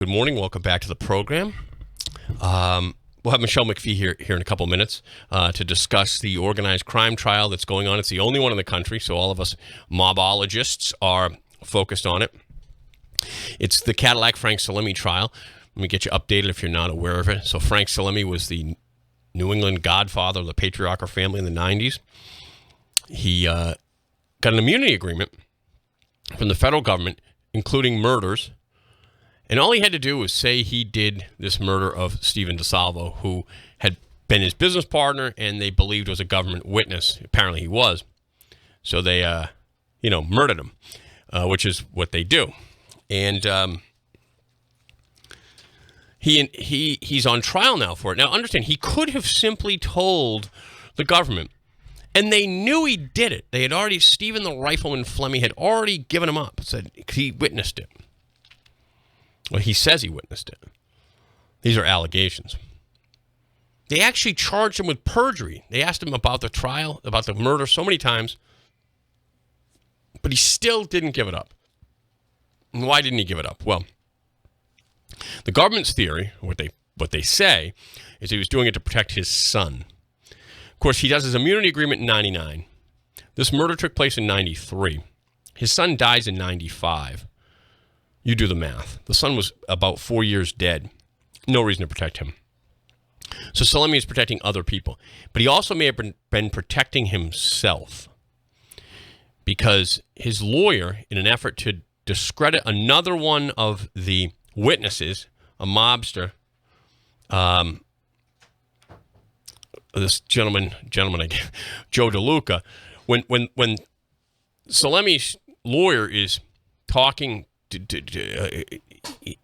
Good morning. Welcome back to the program. We'll have Michele McPhee here in a couple minutes to discuss the organized crime trial that's going on. It's the only one in the country, so all of us mobologists are focused on it. It's the Cadillac Frank Salemme trial. Let me get you updated if you're not aware of it. So Frank Salemme was the New England godfather of the patriarchal family in the 90s. He got an immunity agreement from the federal government, including murders. And all he had to do was say he did this murder of Stephen DeSalvo, who had been his business partner and they believed was a government witness. Apparently he was. So they, murdered him, which is what they do. And he's on trial now for it. Now, understand, he could have simply told the government, and they knew he did it. They had already, Stephen the rifleman Fleming had already given him up, said he witnessed it. Well, he says he witnessed it. These are allegations. They actually charged him with perjury. They asked him about the trial, about the murder so many times, but he still didn't give it up. And why didn't he give it up? Well, the government's theory, what they say, is he was doing it to protect his son. Of course, he does his immunity agreement in 99. This murder took place in 93. His son dies in 95. You do the math. The son was about 4 years dead. No reason to protect him. So Salemme is protecting other people. But he also may have been protecting himself because his lawyer, in an effort to discredit another one of the witnesses, a mobster, this gentleman, Joe DeLuca, when Salemme's lawyer is talking,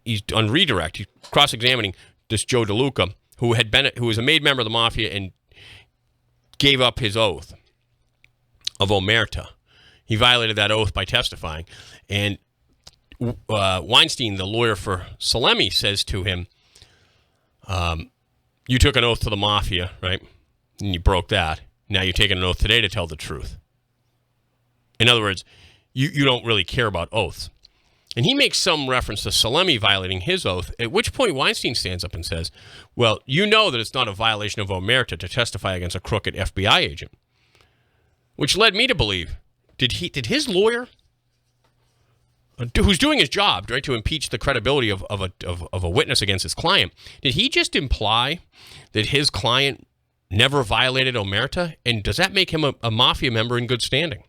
he's on redirect. He's cross-examining this Joe DeLuca, who was a made member of the mafia and gave up his oath of omerta. He violated that oath by testifying. And Weinstein, the lawyer for Salemme, says to him, you took an oath to the mafia, right? And you broke that. Now you're taking an oath today to tell the truth. In other words, you don't really care about oaths. And he makes some reference to Salemme violating his oath, at which point Weinstein stands up and says, well, you know that it's not a violation of omerta to testify against a crooked FBI agent. Which led me to believe, did his lawyer, who's doing his job, right, to impeach the credibility of a witness against his client, did he just imply that his client never violated omerta? And does that make him a mafia member in good standing?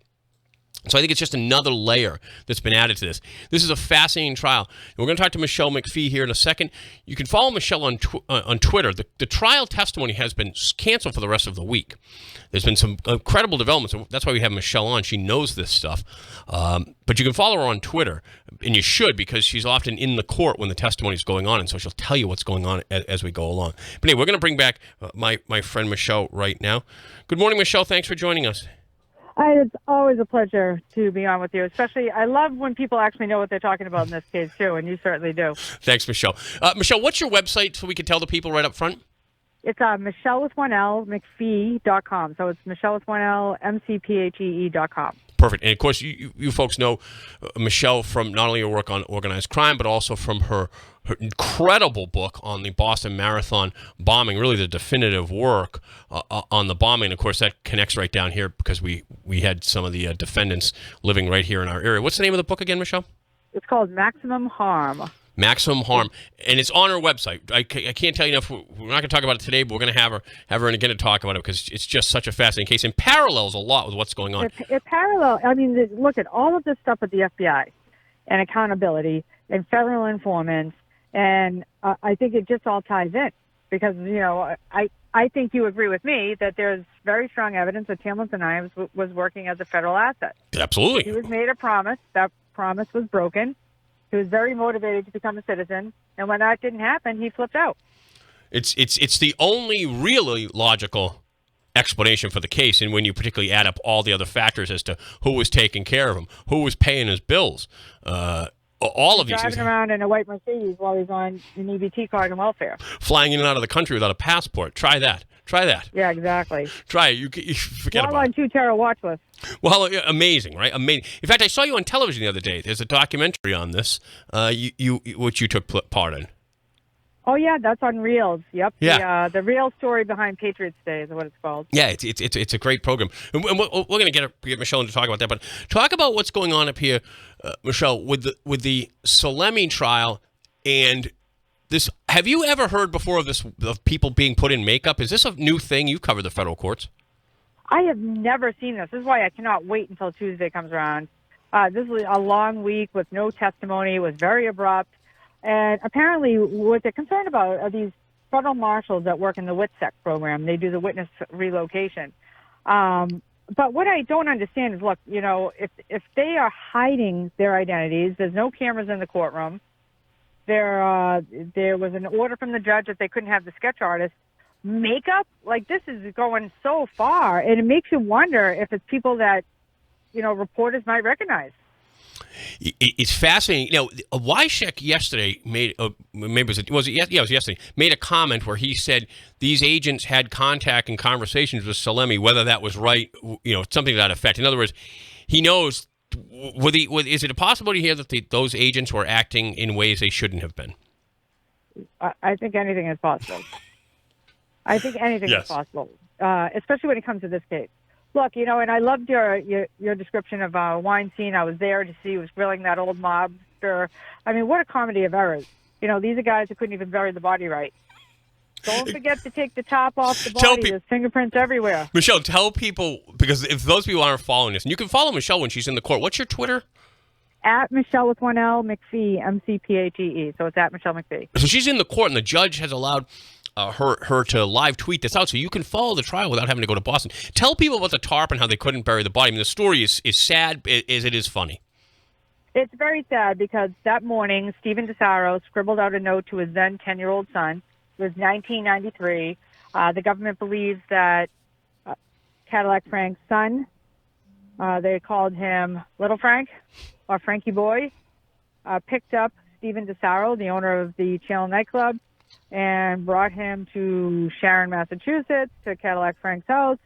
So I think it's just another layer that's been added to this. This is a fascinating trial. And we're going to talk to Michele McPhee here in a second. You can follow Michele on Twitter. The trial testimony has been canceled for the rest of the week. There's been some incredible developments. That's why we have Michele on. She knows this stuff. But you can follow her on Twitter, and you should, because she's often in the court when the testimony is going on, and so she'll tell you what's going on as we go along. But anyway, we're going to bring back my friend Michele right now. Good morning, Michele. Thanks for joining us. It's always a pleasure to be on with you. Especially, I love when people actually know what they're talking about in this case, too, and you certainly do. Thanks, Michele. Michele, what's your website so we can tell the people right up front? It's Michele with one L, McPhee.com. So it's Michele with one L, MCPHEE.com. Perfect. And, of course, you folks know Michele from not only her work on organized crime, but also from her incredible book on the Boston Marathon bombing, really the definitive work on the bombing. Of course, that connects right down here because we had some of the defendants living right here in our area. What's the name of the book again, Michele? It's called Maximum Harm. Maximum Harm, and it's on her website. I can't tell you enough. We're not going to talk about it today, but we're going to have her in again to talk about it because it's just such a fascinating case and parallels a lot with what's going on. It parallel. I mean, look at all of this stuff with the FBI and accountability and federal informants, and I think it just all ties in because I think you agree with me that there's very strong evidence that Tamlinson Ives was working as a federal asset. Absolutely, he was made a promise. That promise was broken. He was very motivated to become a citizen, and when that didn't happen, he flipped out. It's the only really logical explanation for the case, and when you particularly add up all the other factors as to who was taking care of him, who was paying his bills, all of these things. Driving around in a white Mercedes while he's on an EBT card and welfare. Flying in and out of the country without a passport. Try that. Try that. Yeah, exactly. Try it. You forget While about on it. 2 Terror watch list. Well, amazing, right? Amazing. In fact, I saw you on television the other day. There's a documentary on this, which you took part in. Oh yeah, that's on Reels. Yep. Yeah. The real story behind Patriots Day is what it's called. Yeah, it's a great program, and we're going to get Michelle to talk about that. But talk about what's going on up here, Michelle, with the Salemme trial and this. Have you ever heard before of people being put in makeup? Is this a new thing? You cover the federal courts. I have never seen this. This is why I cannot wait until Tuesday comes around. This was a long week with no testimony. It was very abrupt. And apparently what they're concerned about are these federal marshals that work in the WITSEC program. They do the witness relocation. But what I don't understand is, look, if they are hiding their identities, there's no cameras in the courtroom. There was an order from the judge that they couldn't have the sketch artist. Makeup? Like, this is going so far. And it makes you wonder if it's people that, reporters might recognize. It's fascinating. Wyshek yesterday made, maybe it was yesterday, made a comment where he said these agents had contact and conversations with Salemme, whether that was right, something to that effect. In other words, he knows. Is it a possibility here that those agents were acting in ways they shouldn't have been? I think anything is possible. I think anything is possible, especially when it comes to this case. Look, and I loved your description of Weinstein. I was there to see he was grilling that old mobster. I mean, what a comedy of errors. These are guys who couldn't even bury the body right. Don't forget to take the top off the body. There's fingerprints everywhere. Michelle, tell people, because if those people aren't following this, and you can follow Michelle when she's in the court. What's your Twitter? At Michelle with 1 L, McPhee, McPhee. So it's at Michelle McPhee. So she's in the court, and the judge has allowed her to live tweet this out, so you can follow the trial without having to go to Boston. Tell people about the tarp and how they couldn't bury the body. I mean, the story is sad as it is funny. It's very sad because that morning, Stephen DeSaro scribbled out a note to his then 10-year-old son. It was 1993. The government believes that Cadillac Frank's son, they called him Little Frank or Frankie Boy, picked up Stephen DeSaro, the owner of the Channel nightclub, and brought him to Sharon, Massachusetts, to Cadillac Frank's house.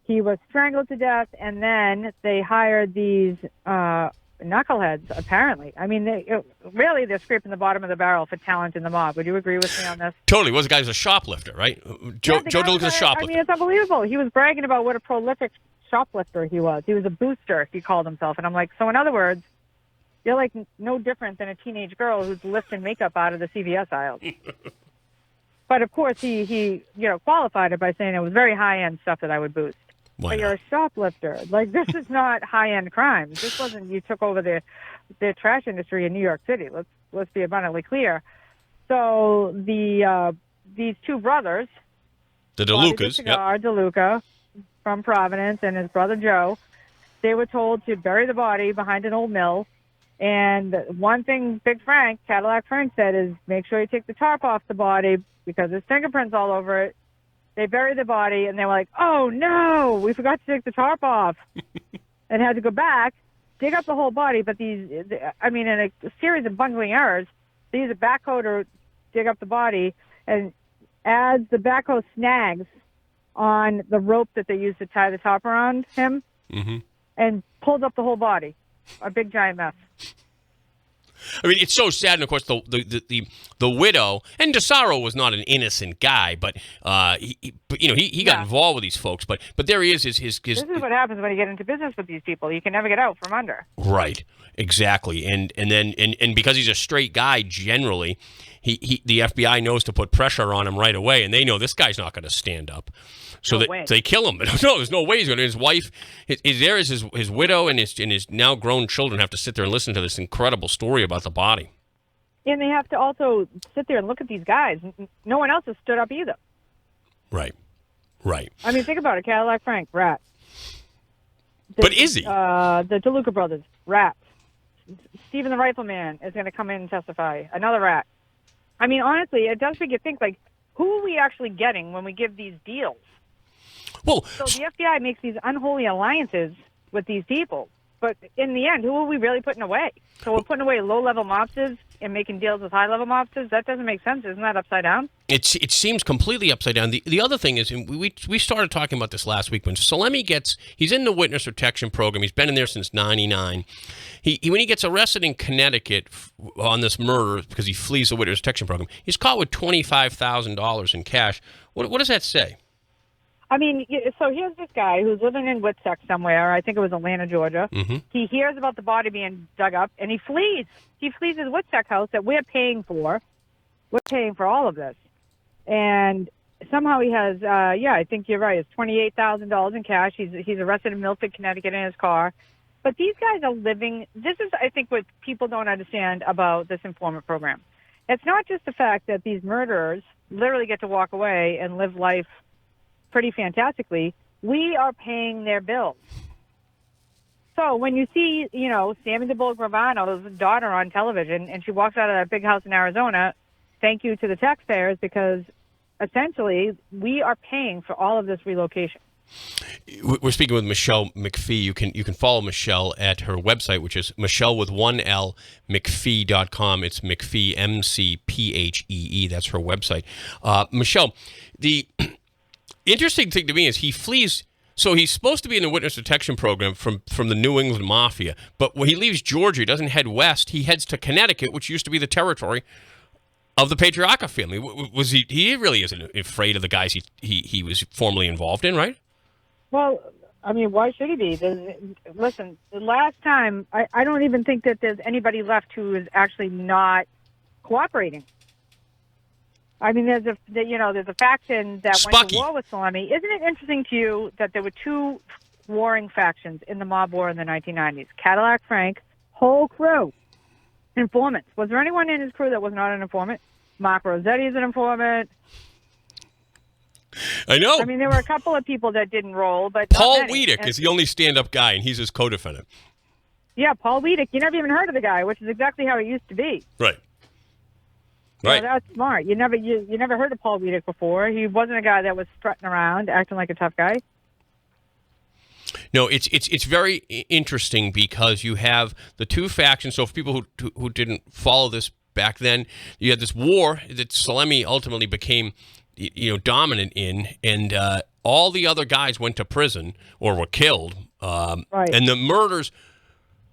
He was strangled to death, and then they hired these knuckleheads, apparently. I mean, they're scraping the bottom of the barrel for talent in the mob. Would you agree with me on this? Totally. Was the guy was a shoplifter, right? Joe DeLuca's a shoplifter. I mean, it's unbelievable. He was bragging about what a prolific shoplifter he was. He was a booster, he called himself. And I'm like, so in other words, you're like no different than a teenage girl who's lifting makeup out of the CVS aisles. But of course, he qualified it by saying it was very high-end stuff that I would boost. Why but you're a shoplifter. Like, this is not high-end crime. This wasn't you took over the trash industry in New York City. Let's be abundantly clear. So these two brothers, the DeLucas, DeLuca from Providence, and his brother Joe, they were told to bury the body behind an old mill. And one thing Big Frank, Cadillac Frank, said is make sure you take the tarp off the body because there's fingerprints all over it. They buried the body, and they were like, oh, no, we forgot to take the tarp off and had to go back, dig up the whole body. But in a series of bungling errors, they use a backhoe to dig up the body, and as the backhoe snags on the rope that they used to tie the top around him and pulls up the whole body. A big, giant mess. I mean, it's so sad, and of course, the widow, and DeSaro was not an innocent guy, but he got involved with these folks. But there he is. This is what happens when you get into business with these people. You can never get out from under. Right, exactly, and because he's a straight guy, generally, the FBI knows to put pressure on him right away, and they know this guy's not going to stand up. So they kill him. No, there's no way he's going to. His wife, his widow, and his now grown children have to sit there and listen to this incredible story about the body. And they have to also sit there and look at these guys. No one else has stood up either. Right. I mean, think about it. Cadillac Frank, rat. But is he? The DeLuca brothers, rat. Stephen the Rifleman is going to come in and testify. Another rat. I mean, honestly, it does make you think, like, who are we actually getting when we give these deals? Well, so the FBI makes these unholy alliances with these people. But in the end, who are we really putting away? So we're putting away low-level mobsters and making deals with high-level mobsters? That doesn't make sense. Isn't that upside down? It seems completely upside down. The other thing is, and we started talking about this last week, when Salemme he's in the witness protection program. He's been in there since '99. When he gets arrested in Connecticut on this murder because he flees the witness protection program, he's caught with $25,000 in cash. What does that say? I mean, so here's this guy who's living in Woodstock somewhere. I think it was Atlanta, Georgia. Mm-hmm. He hears about the body being dug up, and he flees. He flees his Woodstock house that we're paying for. We're paying for all of this. And somehow he has, I think you're right, it's $28,000 in cash. He's arrested in Milford, Connecticut in his car. But these guys are living, this is, I think, what people don't understand about this informant program. It's not just the fact that these murderers literally get to walk away and live life pretty fantastically. We are paying their bills. So when you see, Sammy the Bull Gravano's daughter on television and she walks out of that big house in Arizona, thank you to the taxpayers, because essentially we are paying for all of this relocation. We're speaking with Michele McPhee. You can follow Michele at her website, which is Michele with one L, McPhee.com. It's McPhee, MCPHEE. That's her website. Michele, the interesting thing to me is he flees. So he's supposed to be in the witness protection program from the New England Mafia. But when he leaves Georgia, he doesn't head west. He heads to Connecticut, which used to be the territory of the Patriarca family. Was he really isn't afraid of the guys he was formerly involved in, right? Well, I mean, why should he be? Listen, the last time, I don't even think that there's anybody left who is actually not cooperating. I mean, there's a faction that went to war with Salemme. Isn't it interesting to you that there were two warring factions in the mob war in the 1990s? Cadillac Frank, whole crew, informants. Was there anyone in his crew that was not an informant? Mark Rossetti is an informant. I know. I mean, there were a couple of people that didn't roll, but Paul Wiedek is the only stand-up guy, and he's his co-defendant. Yeah, Paul Wiedek. You never even heard of the guy, which is exactly how it used to be. Right. Right. That's smart. You never heard of Paul Wiedek before. He wasn't a guy that was strutting around, acting like a tough guy. No, it's very interesting because you have the two factions. So for people who didn't follow this back then, you had this war that Salemme ultimately became, dominant in, and all the other guys went to prison or were killed. Right. And the murders,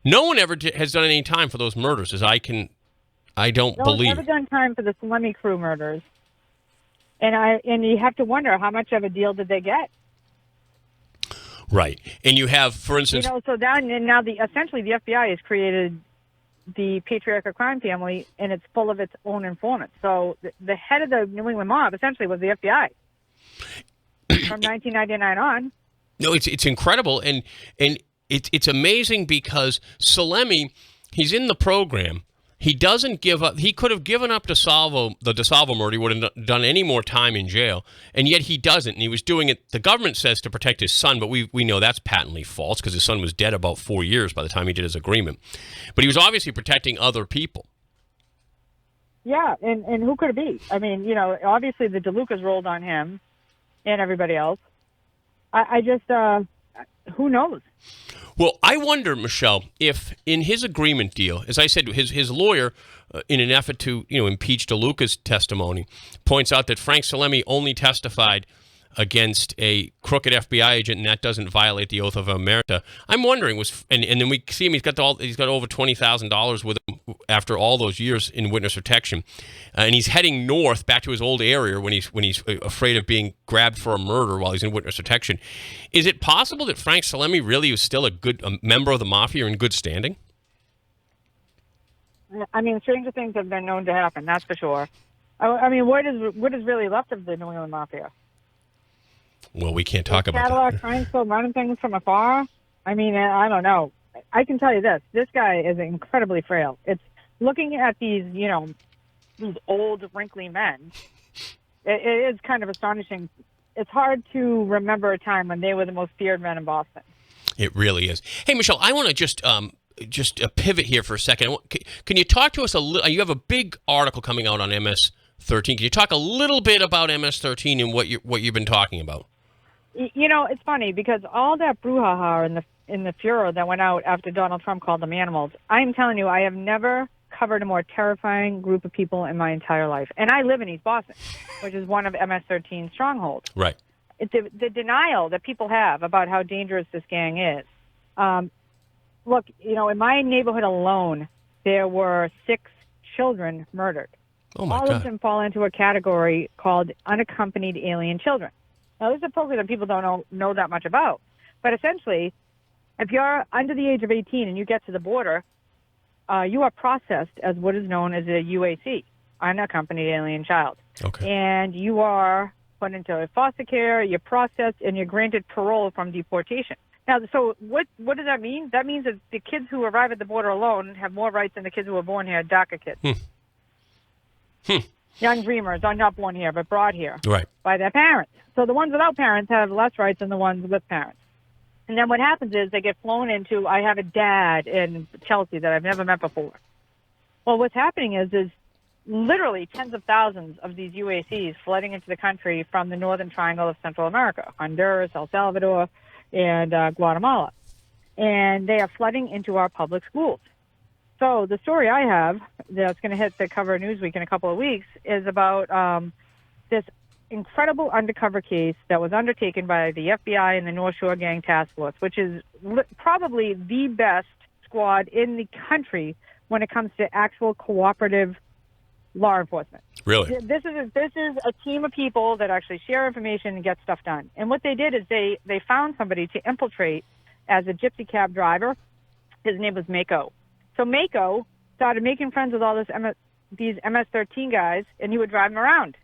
no one ever has done any time for those murders, as I don't believe. No one's ever done time for the Salemme crew murders. And you have to wonder, how much of a deal did they get? Right. And you have, for instance... now essentially the FBI has created the Patriarca crime family, and it's full of its own informants. So the head of the New England mob essentially was the FBI from 1999 on. No, it's incredible. And it's amazing because Salemme, he's in the program. He doesn't give up. He could have given up the DeSalvo murder. He would have done any more time in jail, and yet he doesn't. And he was doing it, the government says, to protect his son, but we know that's patently false because his son was dead about 4 years by the time he did his agreement. But he was obviously protecting other people. Yeah, and who could it be? I mean, obviously the DeLucas rolled on him and everybody else. I just, who knows? Well, I wonder, Michele, if in his agreement deal, as I said, his lawyer, in an effort to impeach DeLuca's testimony, points out that Frank Salemme only testified against a crooked FBI agent, and that doesn't violate the oath of omerta. I'm wondering, and then we see him. He's got over $20,000 with him after all those years in witness protection, and he's heading north back to his old area when he's afraid of being grabbed for a murder while he's in witness protection. Is it possible that Frank Salemme really was still a member of the mafia in good standing? I mean, stranger things have been known to happen. That's for sure. I mean, what is really left of the New England mafia? Well, we can't talk about Cadillac that. Frank still running things from afar? I mean, I don't know. I can tell you this. This guy is incredibly frail. It's looking at these old, wrinkly men. It is kind of astonishing. It's hard to remember a time when they were the most feared men in Boston. It really is. Hey, Michele, I want to just pivot here for a second. Can you talk to us a little? You have a big article coming out on MS-13. Can you talk a little bit about MS-13 and what you've been talking about? It's funny because all that brouhaha in the furor that went out after Donald Trump called them animals. I'm telling you, I have never covered a more terrifying group of people in my entire life. And I live in East Boston, which is one of MS-13's strongholds. Right. The denial that people have about how dangerous this gang is. Look, in my neighborhood alone, there were 6 children murdered. Oh, my All God. of them fall into a category called unaccompanied alien children. Now, this is a program that people don't know that much about. But essentially, if you're under the age of 18 and you get to the border, you are processed as what is known as a UAC, unaccompanied alien child. Okay. And you are put into foster care, you're processed, and you're granted parole from deportation. Now, so what does that mean? That means that the kids who arrive at the border alone have more rights than the kids who were born here, DACA kids. Young dreamers are not born here, but brought here by their parents. So the ones without parents have less rights than the ones with parents. And then what happens is they get flown into, I have a dad in Chelsea that I've never met before. Well, what's happening is literally tens of thousands of these UACs flooding into the country from the northern triangle of Central America, Honduras, El Salvador, and Guatemala. And they are flooding into our public schools. So the story I have that's going to hit the cover of Newsweek in a couple of weeks is about this incredible undercover case that was undertaken by the FBI and the North Shore Gang Task Force, which is probably the best squad in the country when it comes to actual cooperative law enforcement. Really? This is a team of people that actually share information and get stuff done. And what they did is they found somebody to infiltrate as a gypsy cab driver. His name was Mako. So Mako started making friends with all these MS-13 guys, and he would drive them around.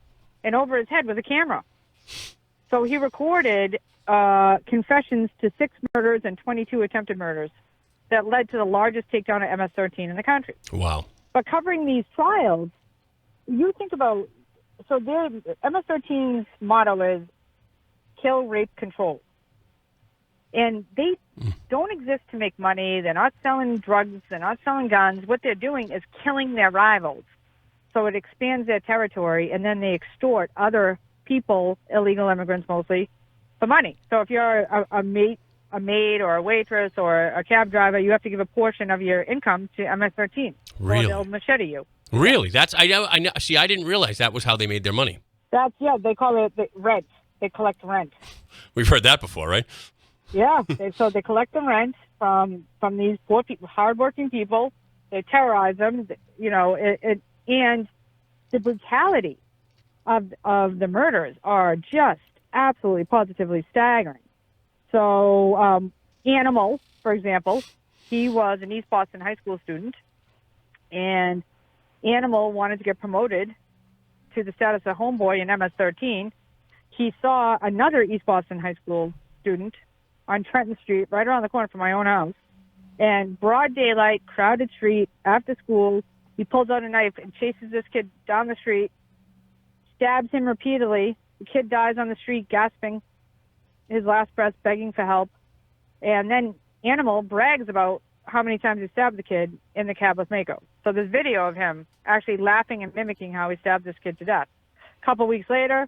And over his head was a camera. So he recorded confessions to 6 murders and 22 attempted murders that led to the largest takedown of MS-13 in the country. Wow. But covering these trials, you think about, so MS-13's motto is kill, rape, control. And they don't exist to make money. They're not selling drugs. They're not selling guns. What they're doing is killing their rivals. So it expands their territory, and then they extort other people, illegal immigrants mostly, for money. So if you're a maid or a waitress or a cab driver, you have to give a portion of your income to MS-13. Really? Or they'll machete you. Really? I know. See, I didn't realize that was how they made their money. They call it rent. They collect rent. We've heard that before, right? Yeah. So they collect the rent from these poor people, hardworking people. They terrorize them, and the brutality of the murders are just absolutely, positively staggering. So Animal, for example, he was an East Boston high school student, and Animal wanted to get promoted to the status of homeboy in MS-13. He saw another East Boston high school student on Trenton Street, right around the corner from my own house, and broad daylight, crowded street, after school. He pulls out a knife and chases this kid down the street, stabs him repeatedly. The kid dies on the street, gasping his last breath, begging for help. And then Animal brags about how many times he stabbed the kid in the cab with Mako. So there's video of him actually laughing and mimicking how he stabbed this kid to death. A couple weeks later,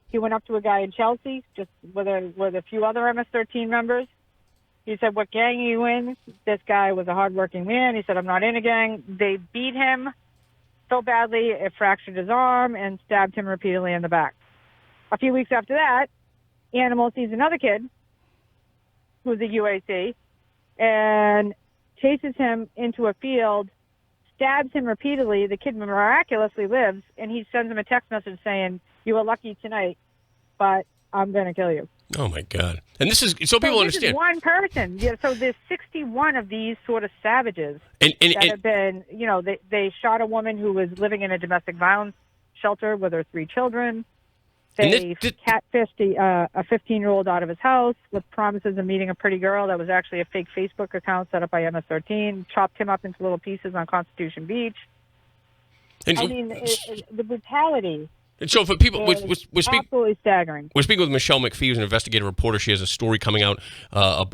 he went up to a guy in Chelsea, just with a few other MS-13 members. He said, "What gang are you in?" This guy was a hardworking man. He said, "I'm not in a gang." They beat him so badly it fractured his arm and stabbed him repeatedly in the back. A few weeks after that, Animal sees another kid who's a UAC and chases him into a field, stabs him repeatedly. The kid miraculously lives, and he sends him a text message saying, "You were lucky tonight, but I'm going to kill you." Oh, my God. And this is, so people understand. This is one person. Yeah, so there's 61 of these sort of savages and have been, they shot a woman who was living in a domestic violence shelter with her 3 children. They catfished a 15-year-old out of his house with promises of meeting a pretty girl that was actually a fake Facebook account set up by MS-13, chopped him up into little pieces on Constitution Beach. And the brutality And so for people, Absolutely staggering. We're speaking with Michele McPhee, who's an investigative reporter. She has a story coming out, a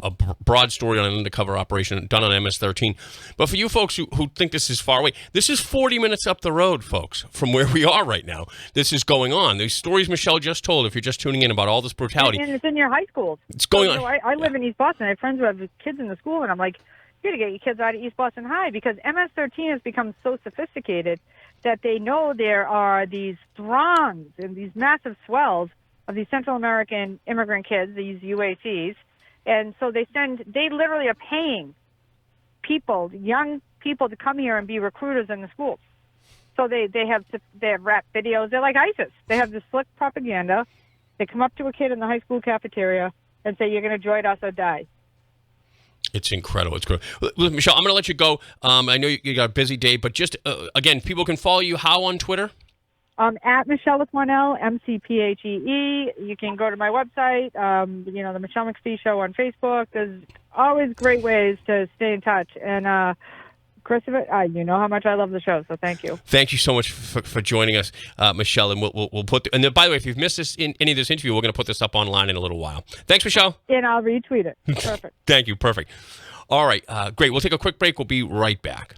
broad story on an undercover operation done on MS-13. But for you folks who think this is far away, this is 40 minutes up the road, folks, from where we are right now. This is going on. These stories Michele just told, if you're just tuning in, about all this brutality. And it's in your high schools. It's going on. I live in East Boston. I have friends who have kids in the school, and I'm like, you got to get your kids out of East Boston High, because MS-13 has become so sophisticated that they know there are these throngs and these massive swells of these Central American immigrant kids, these UACs, and so they literally are paying people, young people, to come here and be recruiters in the schools. So they have rap videos. They're like ISIS. They have this slick propaganda. They come up to a kid in the high school cafeteria and say, "You're going to join us or die." It's incredible. It's great. Michele, I'm going to let you go. I know you got a busy day, but just, again, people can follow you how on Twitter? At Michele with one L, MCPHEE. You can go to my website, the Michele McPhee Show on Facebook. There's always great ways to stay in touch. And Christopher, you know how much I love the show, so thank you. Thank you so much for joining us, Michele. And we'll put. And then, by the way, if you've missed this in any of this interview, we're going to put this up online in a little while. Thanks, Michele. And I'll retweet it. Perfect. Thank you. Perfect. All right. Great. We'll take a quick break. We'll be right back.